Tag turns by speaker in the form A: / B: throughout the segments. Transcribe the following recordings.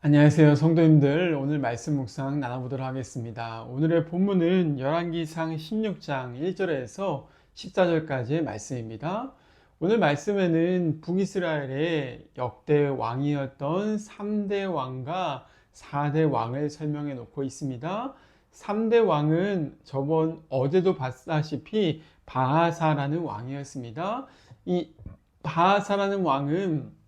A: 안녕하세요, 성도님들. 오늘 말씀 묵상 나눠보도록 하겠습니다. 오늘의 본문은 열왕기상 16장 1절에서 14절까지의 말씀입니다. 오늘 말씀에는 북이스라엘의 역대 왕이었던 3대 왕과 4대 왕을 설명해 놓고 있습니다. 3대 왕은 어제도 봤다시피 바하사라는 왕이었습니다. 이 바하사라는 왕은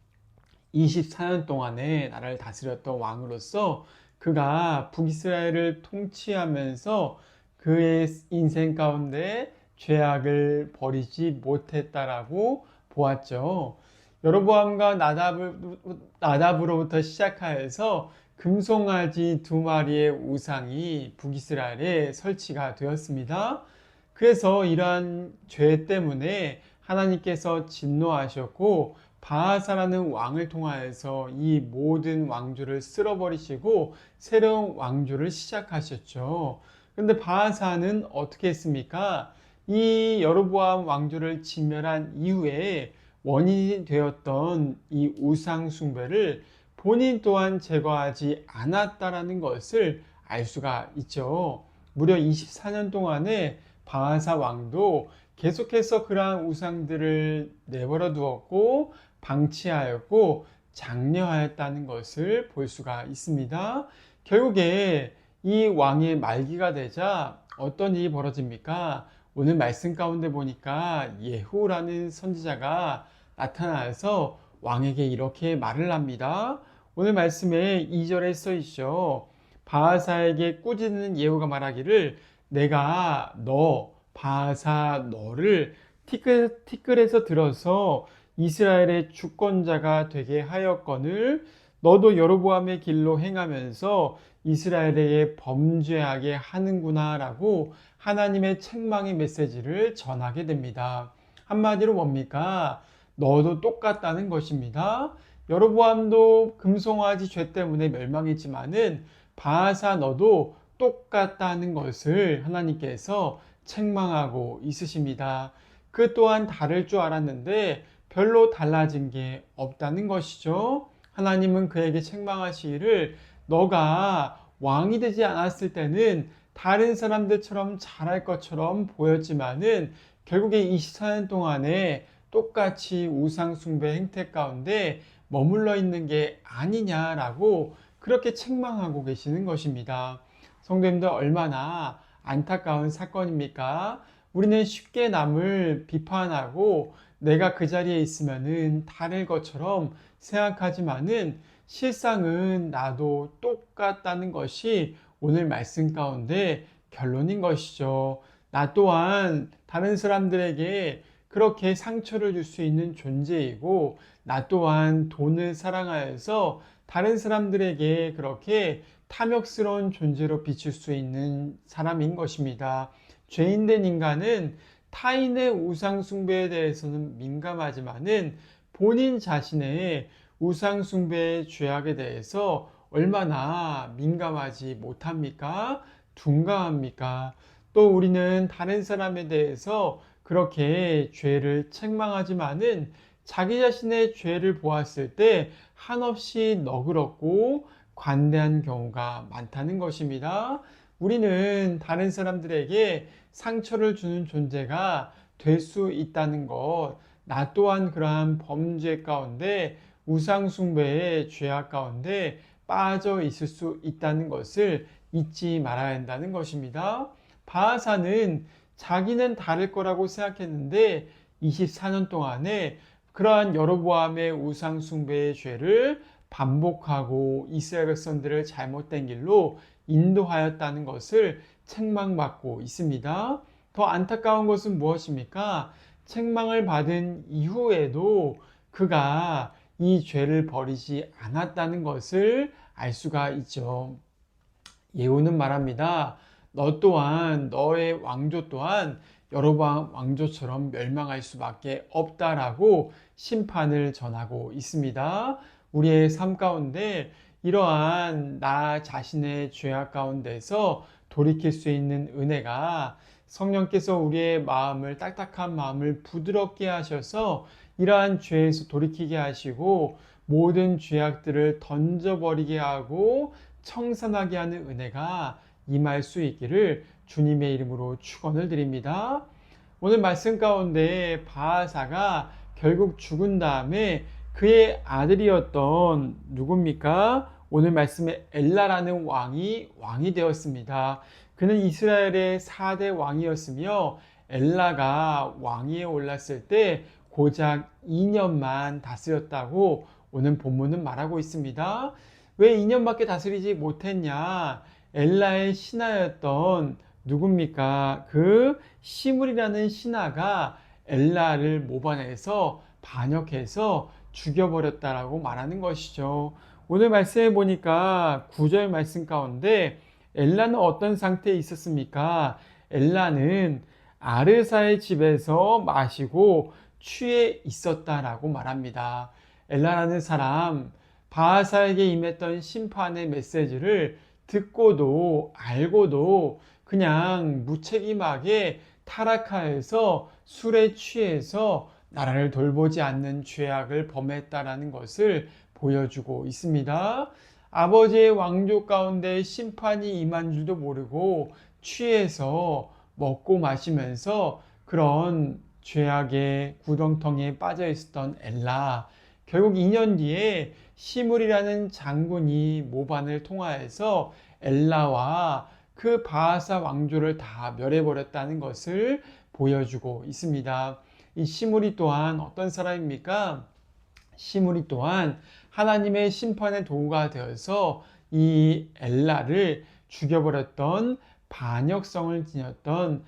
A: 24년 동안에 나라를 다스렸던 왕으로서 그가 북이스라엘을 통치하면서 그의 인생 가운데 죄악을 버리지 못했다라고 보았죠. 여로보암과 나답으로부터 시작하여서 금송아지 2마리의 우상이 북이스라엘에 설치가 되었습니다. 그래서 이러한 죄 때문에 하나님께서 진노하셨고 바하사라는 왕을 통하여서 이 모든 왕조를 쓸어버리시고 새로운 왕조를 시작하셨죠. 그런데 바하사는 어떻게 했습니까? 이 여로보암 왕조를 진멸한 이후에 원인이 되었던 이 우상 숭배를 본인 또한 제거하지 않았다라는 것을 알 수가 있죠. 무려 24년 동안에 바하사 왕도 계속해서 그러한 우상들을 내버려 두었고 방치하였고 장려하였다는 것을 볼 수가 있습니다. 결국에 이 왕의 말기가 되자 어떤 일이 벌어집니까? 오늘 말씀 가운데 보니까 예후라는 선지자가 나타나서 왕에게 이렇게 말을 합니다. 오늘 말씀에 2절에 써 있죠. 바하사에게 꾸짖는 예후가 말하기를 내가 바하사 너를 티끌에서 들어서 이스라엘의 주권자가 되게 하였거늘 너도 여로보암의 길로 행하면서 이스라엘에게 범죄하게 하는구나 라고 하나님의 책망의 메시지를 전하게 됩니다. 한마디로 뭡니까? 너도 똑같다는 것입니다. 여로보암도 금송아지 죄 때문에 멸망했지만은 바하사 너도 똑같다는 것을 하나님께서 책망하고 있으십니다. 그 또한 다를 줄 알았는데 별로 달라진 게 없다는 것이죠. 하나님은 그에게 책망하시기를 너가 왕이 되지 않았을 때는 다른 사람들처럼 잘할 것처럼 보였지만은 결국에 24년 동안에 똑같이 우상숭배 행태 가운데 머물러 있는 게 아니냐라고 그렇게 책망하고 계시는 것입니다. 성도님들 얼마나 안타까운 사건입니까? 우리는 쉽게 남을 비판하고 내가 그 자리에 있으면은 다를 것처럼 생각하지만은 실상은 나도 똑같다는 것이 오늘 말씀 가운데 결론인 것이죠. 나 또한 다른 사람들에게 그렇게 상처를 줄 수 있는 존재이고 나 또한 돈을 사랑하여서 다른 사람들에게 그렇게 탐욕스러운 존재로 비칠 수 있는 사람인 것입니다. 죄인된 인간은 타인의 우상숭배에 대해서는 민감하지만은 본인 자신의 우상숭배의 죄악에 대해서 얼마나 민감하지 못합니까? 둔감합니까? 또 우리는 다른 사람에 대해서 그렇게 죄를 책망하지만은 자기 자신의 죄를 보았을 때 한없이 너그럽고 관대한 경우가 많다는 것입니다. 우리는 다른 사람들에게 상처를 주는 존재가 될 수 있다는 것, 나 또한 그러한 범죄 가운데 우상숭배의 죄악 가운데 빠져 있을 수 있다는 것을 잊지 말아야 한다는 것입니다. 바하사는 자기는 다를 거라고 생각했는데 24년 동안에 그러한 여로보암의 우상숭배의 죄를 반복하고 이스라엘 백성들을 잘못된 길로 인도하였다는 것을 책망받고 있습니다. 더 안타까운 것은 무엇입니까? 책망을 받은 이후에도 그가 이 죄를 버리지 않았다는 것을 알 수가 있죠. 예후는 말합니다. 너 또한 너의 왕조 또한 여로보암 왕조처럼 멸망할 수밖에 없다라고 심판을 전하고 있습니다. 우리의 삶 가운데 이러한 나 자신의 죄악 가운데서 돌이킬 수 있는 은혜가 성령께서 우리의 마음을 딱딱한 마음을 부드럽게 하셔서 이러한 죄에서 돌이키게 하시고 모든 죄악들을 던져버리게 하고 청산하게 하는 은혜가 임할 수 있기를 주님의 이름으로 축원을 드립니다. 오늘 말씀 가운데 바하사가 결국 죽은 다음에 그의 아들이었던 누굽니까? 오늘 말씀에 엘라라는 왕이 되었습니다. 그는 이스라엘의 4대 왕이었으며 엘라가 왕위에 올랐을 때 고작 2년만 다스렸다고 오늘 본문은 말하고 있습니다. 왜 2년밖에 다스리지 못했냐? 엘라의 신하였던 누굽니까? 그 시므리라는 신하가 엘라를 모반해서 반역해서 죽여버렸다라고 말하는 것이죠. 오늘 말씀해 보니까 9절 말씀 가운데 엘라는 어떤 상태에 있었습니까? 엘라는 아르사의 집에서 마시고 취해 있었다라고 말합니다. 엘라라는 사람, 바하사에게 임했던 심판의 메시지를 듣고도 알고도 그냥 무책임하게 타락하여서 술에 취해서 나라를 돌보지 않는 죄악을 범했다라는 것을 보여주고 있습니다. 아버지의 왕조 가운데 심판이 임한 줄도 모르고 취해서 먹고 마시면서 그런 죄악의 구덩텅이에 빠져 있었던 엘라. 결국 2년 뒤에 시므리라는 장군이 모반을 통하여서 엘라와 그 바하사 왕조를 다 멸해버렸다는 것을 보여주고 있습니다. 이 시므리 또한 어떤 사람입니까? 시므리 또한 하나님의 심판의 도구가 되어서 이 엘라를 죽여버렸던 반역성을 지녔던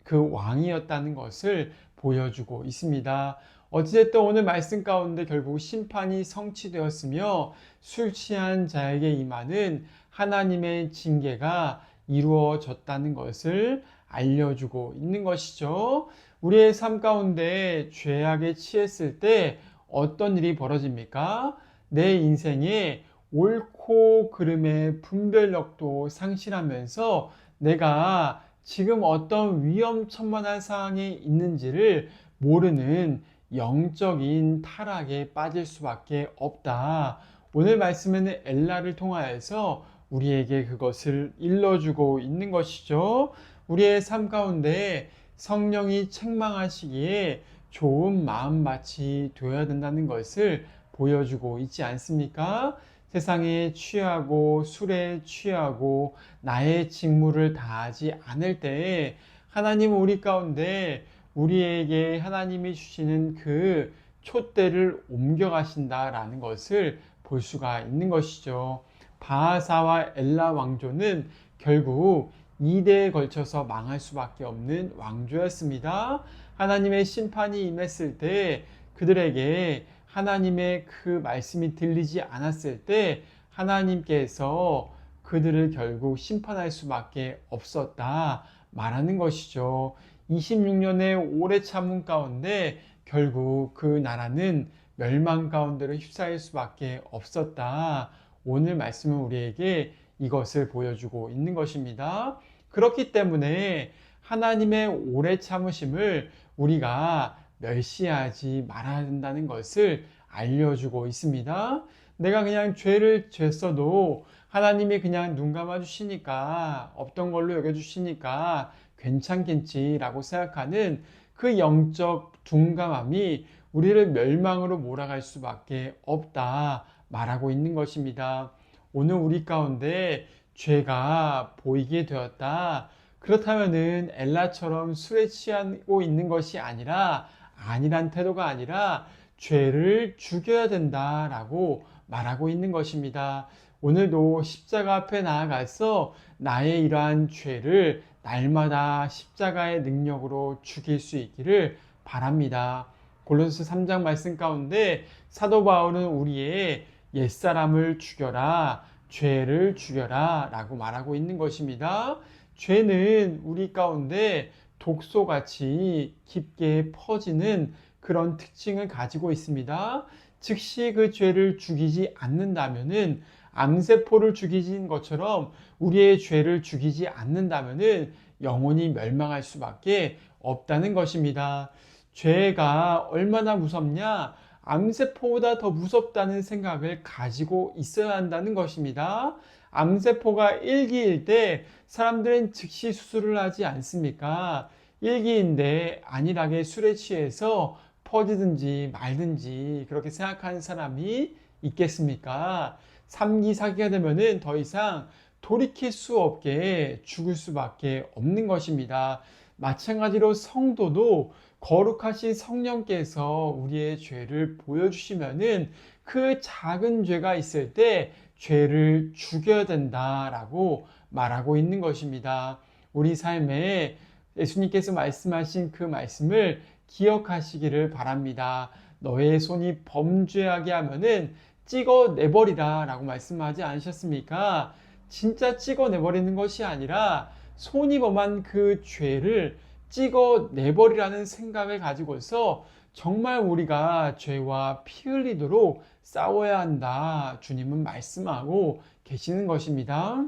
A: 그 왕이었다는 것을 보여주고 있습니다. 어찌됐든 오늘 말씀 가운데 결국 심판이 성취되었으며 술 취한 자에게 임하는 하나님의 징계가 이루어졌다는 것을 알려주고 있는 것이죠. 우리의 삶 가운데 죄악에 취했을 때 어떤 일이 벌어집니까? 내 인생에 옳고 그름의 분별력도 상실하면서 내가 지금 어떤 위험천만한 상황에 있는지를 모르는 영적인 타락에 빠질 수밖에 없다. 오늘 말씀에는 엘라를 통하여서 우리에게 그것을 일러주고 있는 것이죠. 우리의 삶 가운데 성령이 책망하시기에 좋은 마음밭이 되어야 된다는 것을 보여주고 있지 않습니까? 세상에 취하고 술에 취하고 나의 직무를 다하지 않을 때에 하나님은 우리 가운데 우리에게 하나님이 주시는 그 촛대를 옮겨가신다라는 것을 볼 수가 있는 것이죠. 바하사와 엘라 왕조는 결국 2대에 걸쳐서 망할 수밖에 없는 왕조였습니다. 하나님의 심판이 임했을 때 그들에게 하나님의 그 말씀이 들리지 않았을 때 하나님께서 그들을 결국 심판할 수밖에 없었다 말하는 것이죠. 26년의 오래 참음 가운데 결국 그 나라는 멸망 가운데로 휩싸일 수밖에 없었다. 오늘 말씀은 우리에게 이것을 보여주고 있는 것입니다. 그렇기 때문에 하나님의 오래 참으심을 우리가 멸시하지 말아야 된다는 것을 알려주고 있습니다. 내가 그냥 죄를 졌어도 하나님이 그냥 눈 감아 주시니까 없던 걸로 여겨주시니까 괜찮겠지라고 생각하는 그 영적 둔감함이 우리를 멸망으로 몰아갈 수밖에 없다 말하고 있는 것입니다. 오늘 우리 가운데 죄가 보이게 되었다. 그렇다면은 엘라처럼 술에 취하고 있는 것이 아니라 아니란 태도가 아니라 죄를 죽여야 된다라고 말하고 있는 것입니다. 오늘도 십자가 앞에 나아가서 나의 이러한 죄를 날마다 십자가의 능력으로 죽일 수 있기를 바랍니다. 골로새 3장 말씀 가운데 사도 바울은 우리의 옛사람을 죽여라, 죄를 죽여라 라고 말하고 있는 것입니다. 죄는 우리 가운데 독소같이 깊게 퍼지는 그런 특징을 가지고 있습니다. 즉시 그 죄를 죽이지 않는다면은 암세포를 죽이진 것처럼 우리의 죄를 죽이지 않는다면은 영혼이 멸망할 수밖에 없다는 것입니다. 죄가 얼마나 무섭냐? 암세포보다 더 무섭다는 생각을 가지고 있어야 한다는 것입니다. 암세포가 1기일 때 사람들은 즉시 수술을 하지 않습니까? 1기인데 안일하게 술에 취해서 퍼지든지 말든지 그렇게 생각하는 사람이 있겠습니까? 3기, 4기가 되면은 더 이상 돌이킬 수 없게 죽을 수밖에 없는 것입니다. 마찬가지로 성도도 거룩하신 성령께서 우리의 죄를 보여주시면은 그 작은 죄가 있을 때 죄를 죽여야 된다라고 말하고 있는 것입니다. 우리 삶에 예수님께서 말씀하신 그 말씀을 기억하시기를 바랍니다. 너의 손이 범죄하게 하면은 찍어내버리라 라고 말씀하지 않으셨습니까? 진짜 찍어내버리는 것이 아니라 손이 범한 그 죄를 찍어내버리라는 생각을 가지고서 정말 우리가 죄와 피 흘리도록 싸워야 한다. 주님은 말씀하고 계시는 것입니다.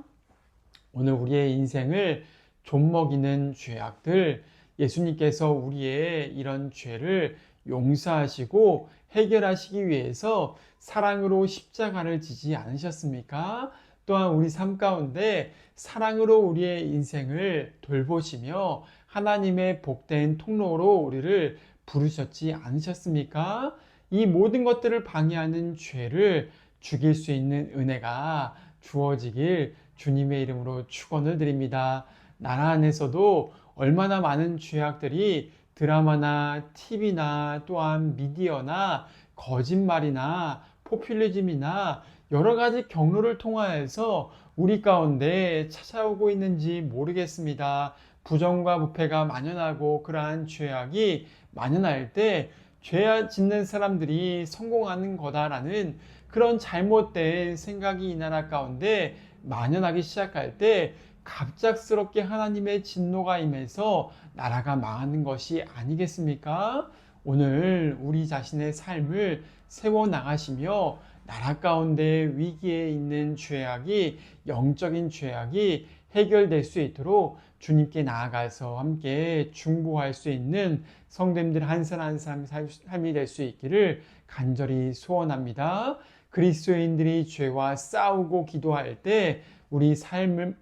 A: 오늘 우리의 인생을 좀먹이는 죄악들, 예수님께서 우리의 이런 죄를 용서하시고 해결하시기 위해서 사랑으로 십자가를 지지 않으셨습니까? 또한 우리 삶 가운데 사랑으로 우리의 인생을 돌보시며 하나님의 복된 통로로 우리를 부르셨지 않으셨습니까? 이 모든 것들을 방해하는 죄를 죽일 수 있는 은혜가 주어지길 주님의 이름으로 축원을 드립니다. 나라 안에서도 얼마나 많은 죄악들이 드라마나 TV나 또한 미디어나 거짓말이나 포퓰리즘이나 여러 가지 경로를 통하여서 우리 가운데 찾아오고 있는지 모르겠습니다. 부정과 부패가 만연하고 그러한 죄악이 만연할 때 죄 짓는 사람들이 성공하는 거다라는 그런 잘못된 생각이 이 나라 가운데 만연하기 시작할 때 갑작스럽게 하나님의 진노가 임해서 나라가 망하는 것이 아니겠습니까? 오늘 우리 자신의 삶을 세워나가시며 나라 가운데 위기에 있는 죄악이, 영적인 죄악이 해결될 수 있도록 주님께 나아가서 함께 중보할 수 있는 성도님들 한 사람 한 사람 삶이 될 수 있기를 간절히 소원합니다. 그리스도인들이 죄와 싸우고 기도할 때 우리 삶을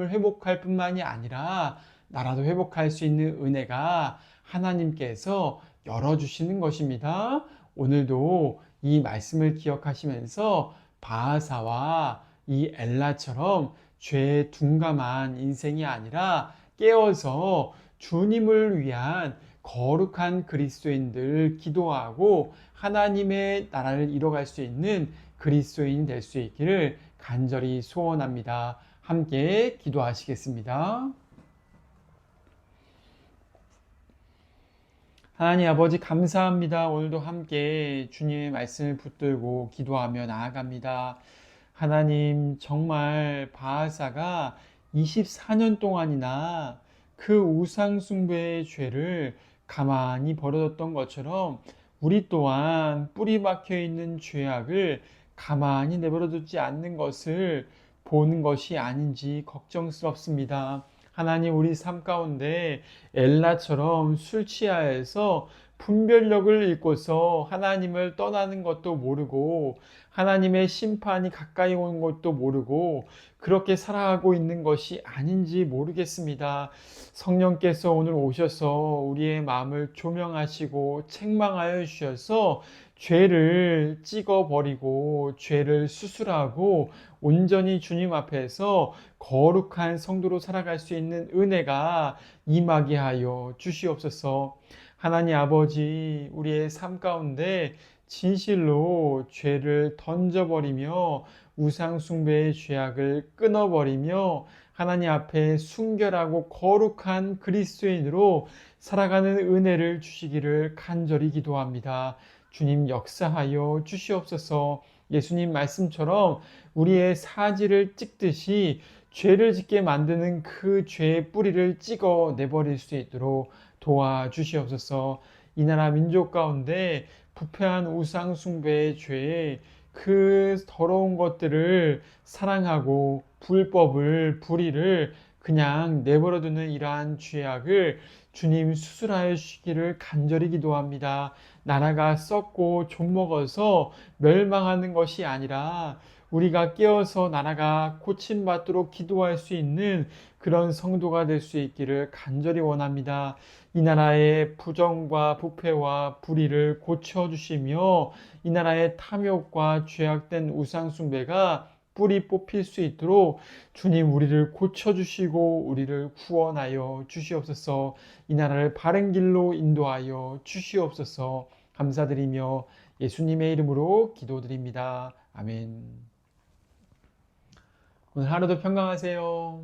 A: 회복할 뿐만이 아니라 나라도 회복할 수 있는 은혜가 하나님께서 열어주시는 것입니다. 오늘도 이 말씀을 기억하시면서 바하사와 이 엘라처럼 죄에 둔감한 인생이 아니라 깨어서 주님을 위한 거룩한 그리스도인들 기도하고 하나님의 나라를 이뤄갈 수 있는 그리스도인이 될 수 있기를 간절히 소원합니다. 함께 기도하시겠습니다. 하나님 아버지 감사합니다. 오늘도 함께 주님의 말씀을 붙들고 기도하며 나아갑니다. 하나님 정말 바하사가 24년 동안이나 그 우상 숭배의 죄를 가만히 버려뒀던 것처럼 우리 또한 뿌리 박혀 있는 죄악을 가만히 내버려두지 않는 것을 보는 것이 아닌지 걱정스럽습니다. 하나님 우리 삶 가운데 엘라처럼 술 취하여서 분별력을 잃고서 하나님을 떠나는 것도 모르고 하나님의 심판이 가까이 오는 것도 모르고 그렇게 살아가고 있는 것이 아닌지 모르겠습니다. 성령께서 오늘 오셔서 우리의 마음을 조명하시고 책망하여 주셔서 죄를 찍어버리고 죄를 수술하고 온전히 주님 앞에서 거룩한 성도로 살아갈 수 있는 은혜가 임하게 하여 주시옵소서. 하나님 아버지 우리의 삶 가운데 진실로 죄를 던져버리며 우상 숭배의 죄악을 끊어버리며 하나님 앞에 순결하고 거룩한 그리스도인으로 살아가는 은혜를 주시기를 간절히 기도합니다. 주님 역사하여 주시옵소서. 예수님 말씀처럼 우리의 사지를 찍듯이 죄를 짓게 만드는 그 죄의 뿌리를 찍어 내버릴 수 있도록 도와주시옵소서. 이 나라 민족 가운데 부패한 우상 숭배의 죄에 그 더러운 것들을 사랑하고 불의를 그냥 내버려두는 이러한 죄악을 주님 수술하여 주시기를 간절히 기도합니다. 나라가 썩고 종먹어서 멸망하는 것이 아니라 우리가 깨어서 나라가 고침받도록 기도할 수 있는 그런 성도가 될 수 있기를 간절히 원합니다. 이 나라의 부정과 부패와 불의를 고쳐주시며 이 나라의 탐욕과 죄악된 우상숭배가 뿌리 뽑힐 수 있도록 주님 우리를 고쳐주시고 우리를 구원하여 주시옵소서. 이 나라를 바른 길로 인도하여 주시옵소서. 감사드리며 예수님의 이름으로 기도드립니다. 아멘. 오늘 하루도 평강하세요.